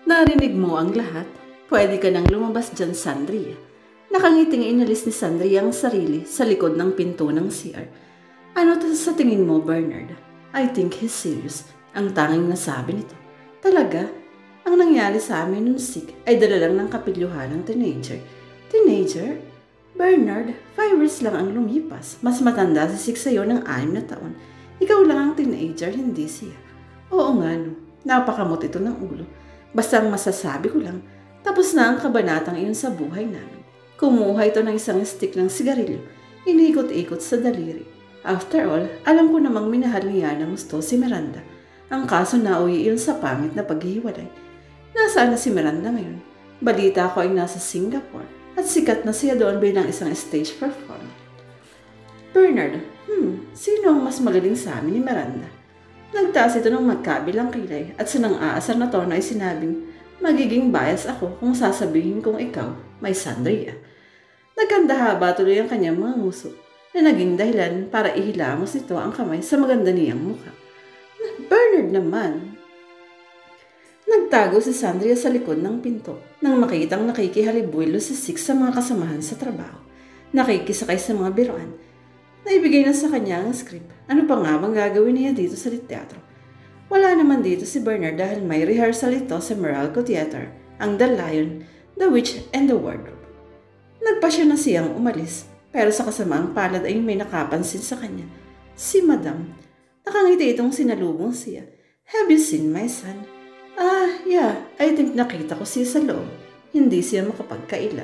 Narinig mo ang lahat? Pwede ka nang lumabas dyan, Sandria. Nakangiting inalis ni Sandria ang sarili sa likod ng pinto ng CR. Ano to sa tingin mo, Bernard? I think he's serious. Ang tanging nasabi nito. Talaga? Ang nangyari sa amin nung sick ay dala lang ng kapilyuhan ng teenager. Teenager? Bernard, 5 years lang ang lumipas. Mas matanda si Sick sa'yo ng 6 na taon. Ikaw lang ang teenager, hindi siya. Oo nga no, napakamot ito ng ulo. Basta ang masasabi ko lang, tapos na ang kabanatang iyon sa buhay namin. Kumuha ito ng isang stick ng sigarilyo, inikot-ikot sa daliri. After all, alam ko namang minahal niya ng gusto si Miranda. Ang kaso nauwi iyon sa pangit na paghihiwalay. Nasaan na si Miranda ngayon? Balita ko ay nasa Singapore at sikat na siya doon bilang isang stage performer. Bernard, sino ang mas magaling sa amin ni Miranda? Nagtaas ito ng magkabilang kilay at sa nang-aasar na tono ay sinabing, magiging bias ako kung sasabihin kong ikaw, may Sandria. Nagkandahaba tuloy ang kanyang mga nguso na naging dahilan para ihilamos nito ang kamay sa maganda niyang mukha. Bernard naman. Nagtago si Sandria sa likod ng pinto nang makitang nakikihalibuelo si Six sa mga kasamahan sa trabaho. Nakikisakay sa mga biroan. Naibigay na sa kanya ang script. Ano pa nga bang gagawin niya dito sa teatro? Wala naman dito si Bernard dahil may rehearsal ito sa Meralco Theater, ang The Lion, The Witch, and the Wardrobe. Nagpasya na siyang umalis, pero sa kasamaang palad ay may nakapansin sa kanya. Si Madam. Nakangiti itong sinalubong siya. Have you seen my son? Yeah. I think nakita ko siya sa loob. Hindi siya makapagkaila.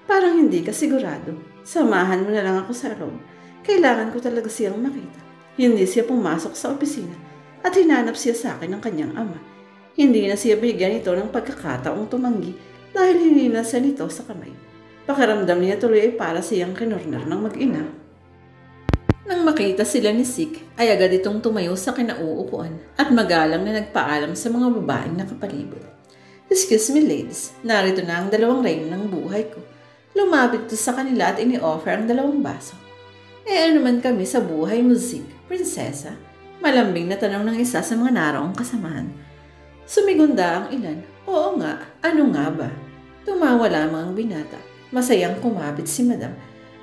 Parang hindi ka sigurado. Samahan mo na lang ako sa loob. Kailangan ko talaga siyang makita. Hindi siya pumasok sa opisina at hinanap siya sa akin ng kanyang ama. Hindi na siya bigyan ito ng pagkakataong tumanggi dahil hininasan nito sa kamay. Pakiramdam niya tuloy ay para siyang kinorner ng mag-ina. Nang makita sila ni Sik, ay agad itong tumayo sa kinauupuan at magalang na nagpaalam sa mga babaeng nakapalibot. Excuse me ladies, narito na ang 2 rayon ng buhay ko. Lumapit ito sa kanila at ini-offer ang 2 baso. Ano man kami sa buhay mo, Sik, prinsesa? Malambing na tanong ng isa sa mga naraong kasamahan. Sumigunda ang ilan. Oo nga, ano nga ba? Tumawa lamang ang binata. Masayang kumapit si Madam.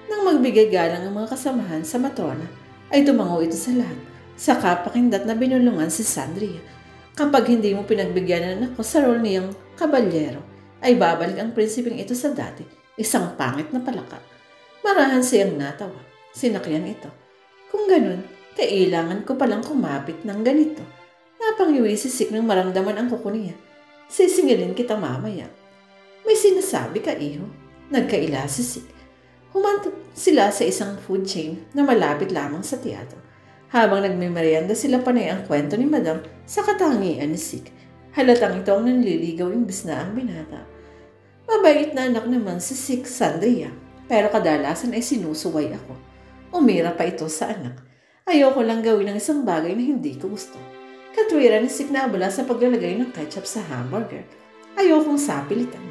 Nang magbigay galang ang mga kasamahan sa matrona, ay tumango ito sa lahat. Saka pakindat na binulungan si Sandria. Kapag hindi mo pinagbigyan ng ako sa role niyang kabalyero, ay babalik ang prinsipeng ito sa dati, isang pangit na palaka. Marahan siyang natawa. Sinakyan ito. Kung ganun, kailangan ko palang kumapit ng ganito. Napanghiwi si Sik nang maramdaman ang kuko niya. Sisingilin kita mamaya. May sinasabi ka, iho? Nagkaila si Sik. Humantap sila sa isang food chain na malapit lamang sa teatro. Habang nagmimerienda sila panay ang kwento ni Madam sa katangian ni Sik. Halatang ito ang nanliligaw imbis na ang binata. Mabait na anak naman si Sik, Sandria. Pero kadalasan ay sinusuway ako. Umira pa ito sa anak. Ayoko lang gawin ng isang bagay na hindi ko gusto. Katwira ni Sik na abala sa paglalagay ng ketchup sa hamburger. Ayokong sapilitan.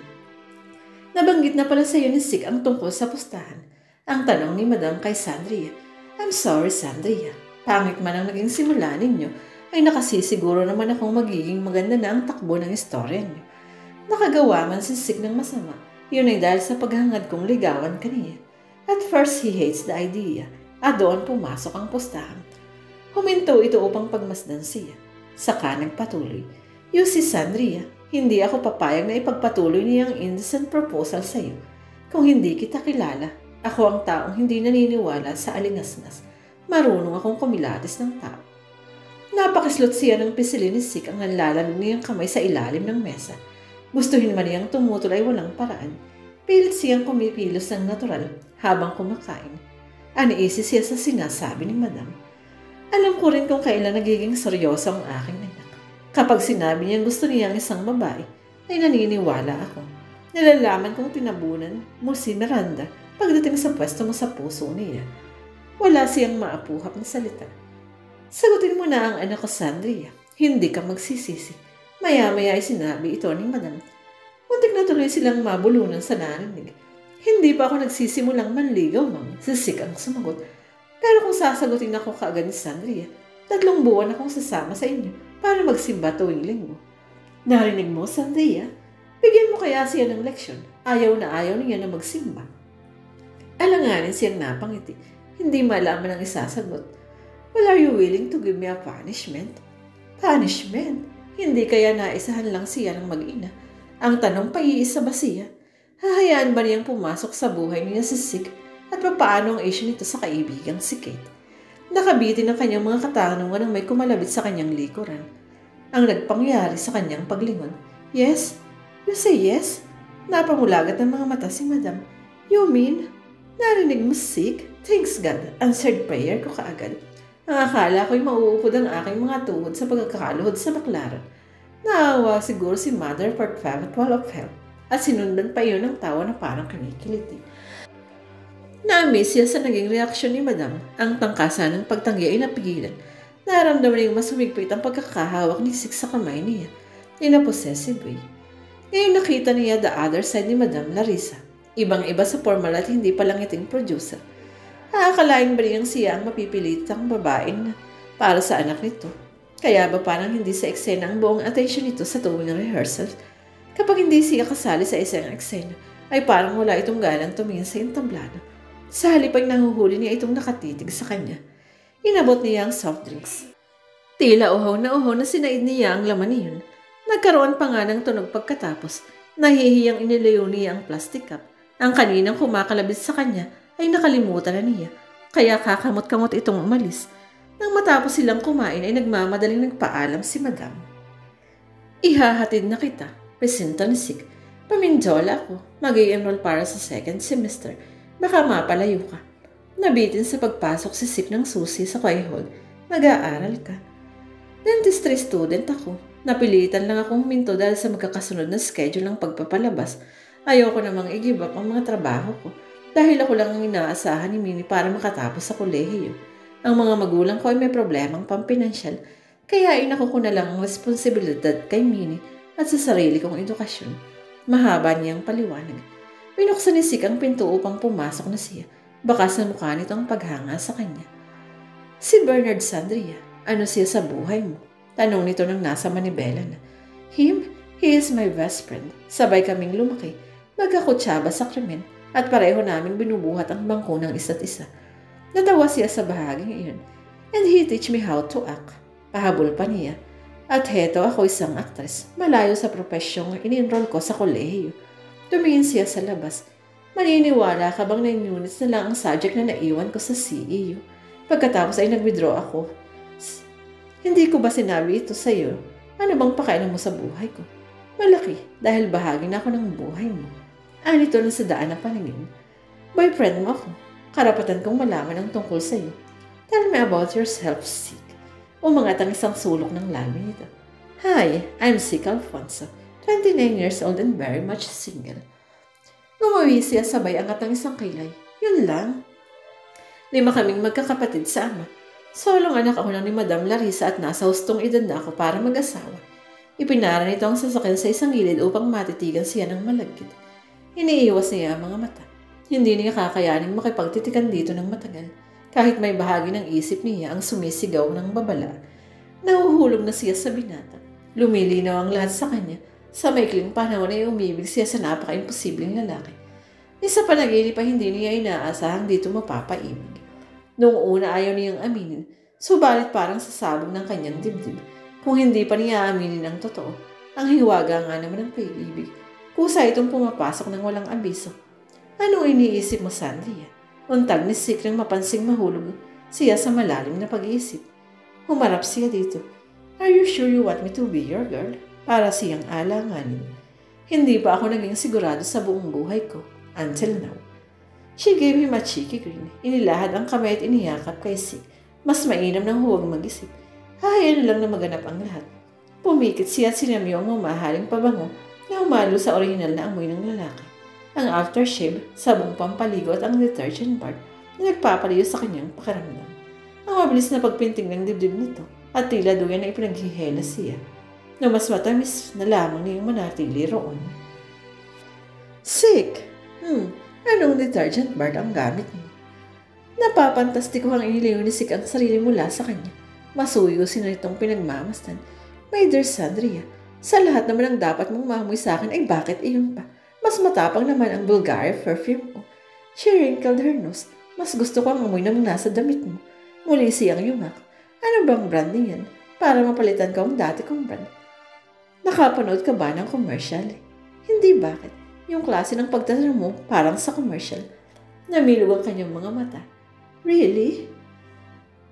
Nabanggit na pala sa iyo ni Sik ang tungkol sa pustahan. Ang tanong ni Madam kay Sandria. I'm sorry, Sandria. Pangit man ang naging simula ninyo, ay nakasisiguro naman akong magiging maganda na ang takbo ng istorya niyo. Nakagawa man si Sik ng masama, yun ay dahil sa paghangad kong ligawan kaniya. At first, he hates the idea, at doon pumasok ang pustahan. Huminto ito upang pagmasdan siya. Saka nagpatuloy. You see, Sandria, hindi ako papayag na ipagpatuloy niyang indecent proposal sa iyo. Kung hindi kita kilala, ako ang taong hindi naniniwala sa alingasngas. Marunong akong kumilatis ng tao. Napakislot siya ng pisilin ni Sik ang nanlalamig niyang kamay sa ilalim ng mesa. Gustuhin man niyang tumutol ay walang paraan. Pilit siyang kumipilos ng natural habang kumakain. Aniisi siya sa sinasabi ni Madam. Alam ko rin kung kailan nagiging seryoso ang aking anak. Kapag sinabi niyang gusto niyang isang babae, ay naniniwala ako. Nalalaman kong tinabunan mo si Miranda pagdating sa pwesto mo sa puso niya. Wala siyang maapuhap na salita. Sagutin mo na ang anak ko, Sandria. Hindi ka magsisisi. Maya-maya ay sinabi ito ni Madam. Muntik na tuloy silang mabulunan sa narinig. Hindi pa ako nagsisimulang manligaw, ma'am. Si Sik ang sumagot. Pero kung sasagutin ako kaagad ni Sandria, 3 buwan akong sasama sa inyo para magsimba tuwing linggo. Narinig mo, Sandria? Bigyan mo kaya siya ng leksyon. Ayaw niya na magsimba. Alanganin siyang napangiti. Hindi malaman ang isasagot. Well, are you willing to give me a punishment? Punishment? Hindi kaya naisahan lang siya ng mag-ina? Ang tanong pa iisa ba siya? Hahayaan ba niyang pumasok sa buhay niya si Sig at papaano ang issue nito sa kaibigang si Kate? Nakabitin ang kanyang mga katanungan nang may kumalabit sa kanyang likuran. Ang nagpangyari sa kanyang paglingon. Yes? You say yes? Napamulagat ng mga mata si Madam. You mean? Narinig mo, Sig? Thanks God. Answered prayer ko kaagad. Ang akala ko'y mauupod ang aking mga tuhod sa pagkakaluhod sa baklaran. Naawa siguro si Mother for Perpetual of Hell at sinundan pa iyon ng tawa na parang kinikiliti. Na-amaze siya sa naging reaksyon ni Madam. Ang tangkasan ng pagtanggi ay napigilan. Naramdaman niyang mas humigpit ang pagkakahawak ni Sig sa kamay niya in a possessive way. Ngayon nakita niya the other side ni Madam Larissa. Ibang-iba sa formal at hindi palangiting producer. Akalain ba niyang siya ang mapipilitang babaeng para sa anak nito? Kaya ba parang hindi sa eksena ang buong attention nito sa tuwing rehearsal? Kapag hindi siya kasali sa isang eksena, ay parang wala itong galang tumingin sa entablado. Sa halip ay nahuhuli niya itong nakatitig sa kanya. Inabot niya ang soft drinks. Tila uhaw na sinaid niya ang laman niyon. Nagkaroon pa nga ng tunog pagkatapos. Nahihiyang inilayo niya ang plastic cup. Ang kaninang kumakalabit sa kanya ay nakalimutan na niya. Kaya kakamot-kamot itong umalis. Nang matapos silang kumain ay nagmamadaling nagpaalam si Madam. Ihahatid na kita, presenta ni Sig. Pamindola ako. Mag-i-enroll para sa second semester. Baka mapalayo ka. Nabitin sa pagpasok si Sig ng susi sa choir hall. Mag-aaral ka. Dentistry student ako. Napilitan lang akong huminto dahil sa magkakasunod na schedule ng pagpapalabas. Ayoko namang i-give up ang mga trabaho ko dahil ako lang ang inaasahan ni Minnie para makatapos sa kolehiyo. Ang mga magulang ko ay may problemang pampinansyal kaya inako ko na lang ang responsibilidad kay Minnie at sa sarili kong edukasyon. Mahaba niyang paliwanag. Binuksan ni Sig ang pinto upang pumasok na siya. Baka sa mukha nito ang paghanga sa kanya. Si Bernard Sandria, ano siya sa buhay mo? Tanong nito nang nasa manibela na. Him? He is my best friend. Sabay kaming lumaki. Magkakutsaba sa krimen at pareho naming binubuhat ang bangko ng isa't isa. Natawa siya sa bahaging iyon. And he teach me how to act. Pahabol pa niya. At heto ako isang aktres. Malayo sa profesyong in-enroll ko sa kolehiyo. Tumingin siya sa labas. Maniniwala ka bang 9 units na lang ang subject na naiwan ko sa CEU? Pagkatapos ay nag-withdraw ako. Hindi ko ba sinabi ito sa iyo? Ano bang pakailan mo sa buhay ko? Malaki dahil bahagi na ako ng buhay mo. Anito na sa daan ng paningin. Boyfriend mo ako. Karapatan kong malaman ang tungkol sa iyo. Tell me about yourself, Sig. Umangat ang isang sulok ng labi nito. Hi, I'm Sig Alfonso, 29 years old and very much single. Gumawi siya sabay angat ng isang kilay. Yun lang. 5 kaming magkakapatid sa ama. Solong anak ako ni Madam Larissa at nasa hustong edad na ako para mag-asawa. Ipinara nito ang sasakyan sa isang gilid upang matitigan siya ng malagkit. Iniiwas niya ang mga mata. Hindi niya kakayaning makipagtitikan dito ng matagal. Kahit may bahagi ng isip niya ang sumisigaw ng babala. Nahuhulog na siya sa binata. Lumilinaw ang lahat sa kanya. Sa maikling panahon ay umibig siya sa napaka-imposibleng lalaki. Isa panaginip pa hindi niya inaasahang dito mapapaibig. Noong una ayaw niyang aminin, subalit parang sasabog ng kanyang dibdib. Kung hindi pa niya aminin ang totoo, ang hiwaga nga naman ng pag-ibig. Kusa itong pumapasok ng walang abiso. Anong iniisip mo, Sandria? Untag ni Sig nang mapansing mahulog siya sa malalim na pag-iisip. Humarap siya dito. Are you sure you want me to be your girl? Para siyang alanganin. Hindi pa ako naging sigurado sa buong buhay ko. Until now. She gave him a cheeky grin. Inilahad ang kamay at iniyakap kay Sig. Mas mainam nang huwag mag-isip. Hayaan na lang na maganap ang lahat. Pumikit siya at sinamyo ang mamahaling pabango na umalo sa orihinal na amoy ng lalaki. Ang aftershave, sabong pampaligo at ang detergent bar na nagpapaliyo sa kanyang pakiramdam. Ang mabilis na pagpinting ng dibdib nito at tila duyan na ipinaghihela siya. Na mas matamis na lamang niyang manatili roon. Sig! Anong detergent bar ang gamit mo? Napapantastikuhang inilayo ni Sig ang sarili mula sa kanya. Masuyo sinalitong pinagmamastan. My dear Sandria, Sa lahat naman ang dapat mong maamoy sa akin ay bakit iyon pa? Mas matapang naman ang Bulgari perfume ko. She wrinkled her nose. Mas gusto ko ang amoy na nasa damit mo. Muli siyang yumak. Ano bang brand niyan? Para mapalitan ko ang dati kong brand. Nakapanood ka ba ng commercial? Hindi, bakit? Yung klase ng pagtatanong mo parang sa commercial. Namilog ang kanyang mga mata. Really?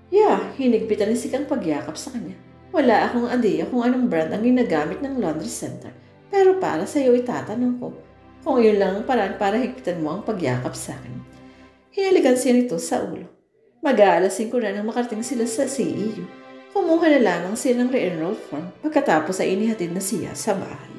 Yeah, hinigpitan ni Sikang pagyakap sa kanya. Wala akong ideya kung anong brand ang ginagamit ng laundry center. Pero para sa iyo itatanong ko, kung yun lang ang paraan para higpitan mo ang pagyakap sa akin. Hinalikan siya nito sa ulo. Mag-aalas 5 na nang makarating sila sa CEU. Kumuha na lamang sila ng re-enroll form pagkatapos ay inihatid na siya sa bahay.